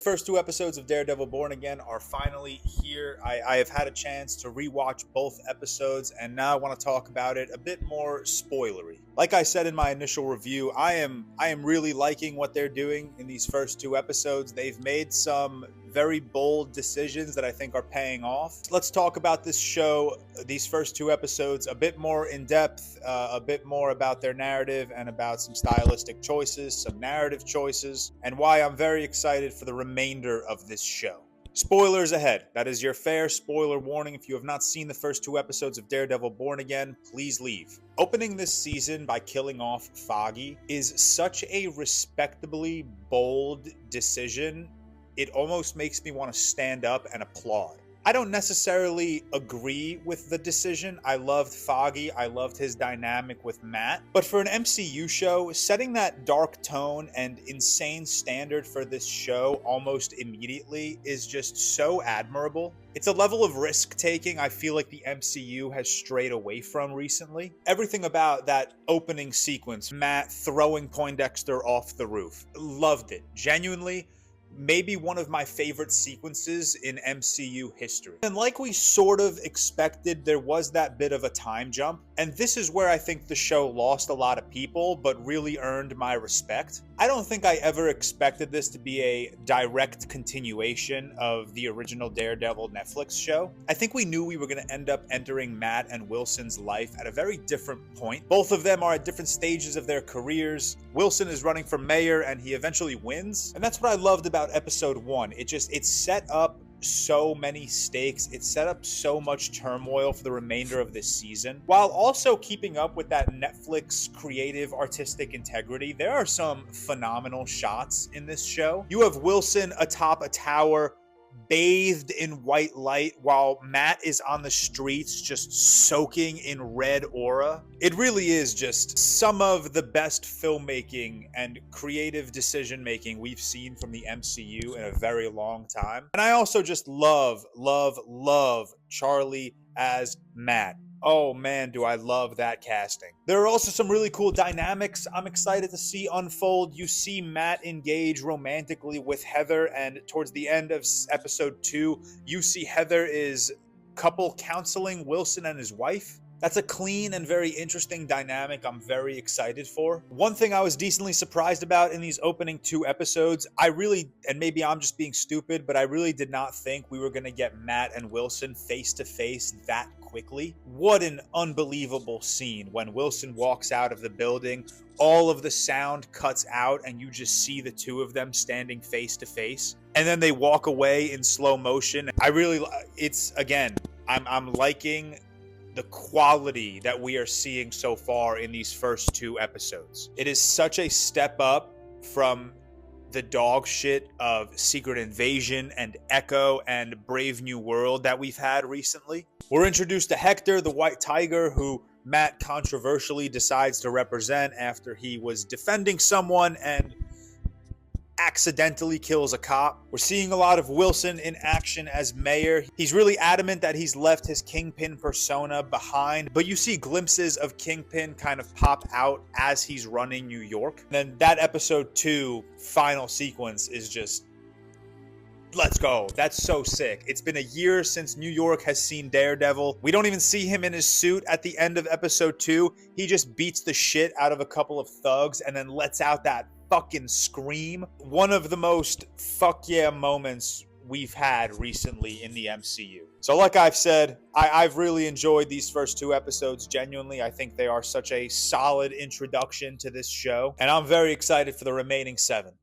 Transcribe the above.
First two episodes of Daredevil Born Again are finally here. I have had a chance to rewatch both episodes, and now I want to talk about it a bit more spoilery. Like I said in my initial review, I am really liking what they're doing in these first two episodes. They've made some very bold decisions that I think are paying off. Let's talk about this show, these first two episodes, a bit more in depth, a bit more about their narrative and about some stylistic choices, some narrative choices, and why I'm very excited for the remainder of this show. Spoilers ahead. That is your fair spoiler warning. If you have not seen the first two episodes of Daredevil Born Again, please leave. Opening this season by killing off Foggy is such a respectably bold decision. It almost makes me want to stand up and applaud. I don't necessarily agree with the decision. I loved Foggy. I loved his dynamic with Matt. But for an MCU show, setting that dark tone and insane standard for this show almost immediately is just so admirable. It's a level of risk-taking I feel like the MCU has strayed away from recently. Everything about that opening sequence, Matt throwing Poindexter off the roof, loved it. Genuinely, maybe one of my favorite sequences in MCU history. And like we sort of expected, there was that bit of a time jump. And this is where I think the show lost a lot of people, but really earned my respect. I don't think I ever expected this to be a direct continuation of the original Daredevil Netflix show. I think we knew we were going to end up entering Matt and Wilson's life at a very different point. Both of them are at different stages of their careers. Wilson is running for mayor and he eventually wins. And that's what I loved about episode 1. It set up so many stakes. It set up so much turmoil for the remainder of this season, while also keeping up with that Netflix creative artistic integrity. There are some phenomenal shots in this show. You have Wilson atop a tower, bathed in white light, while Matt is on the streets just soaking in red aura. It really is just some of the best filmmaking and creative decision making we've seen from the MCU in a very long time. And I also just love Charlie as Matt. Oh man, do I love that casting. There are also some really cool dynamics I'm excited to see unfold. You see Matt engage romantically with Heather, and towards the end of episode 2, you see Heather is couple counseling Wilson and his wife. That's a clean and very interesting dynamic I'm very excited for. One thing I was decently surprised about in these opening 2 episodes, and maybe I'm just being stupid, but I really did not think we were going to get Matt and Wilson face to face that quickly. What an unbelievable scene when Wilson walks out of the building, all of the sound cuts out and you just see the two of them standing face to face. And then they walk away in slow motion. I'm liking the quality that we are seeing so far in these first 2 episodes. It is such a step up from the dog shit of Secret Invasion and Echo and Brave New World that we've had recently. We're introduced to Hector, the White Tiger, who Matt controversially decides to represent after he was defending someone and accidentally kills a cop. We're seeing a lot of Wilson in action as mayor. He's really adamant that he's left his Kingpin persona behind, but you see glimpses of Kingpin kind of pop out as he's running New York. And then that episode 2 final sequence is just, let's go. That's so sick. It's been a year since New York has seen Daredevil. We don't even see him in his suit at the end of episode 2. He just beats the shit out of a couple of thugs and then lets out that fucking scream. One of the most fuck yeah moments we've had recently in the MCU. So like I've said, I've really enjoyed these first 2 episodes. Genuinely, I think they are such a solid introduction to this show, and I'm very excited for the remaining 7.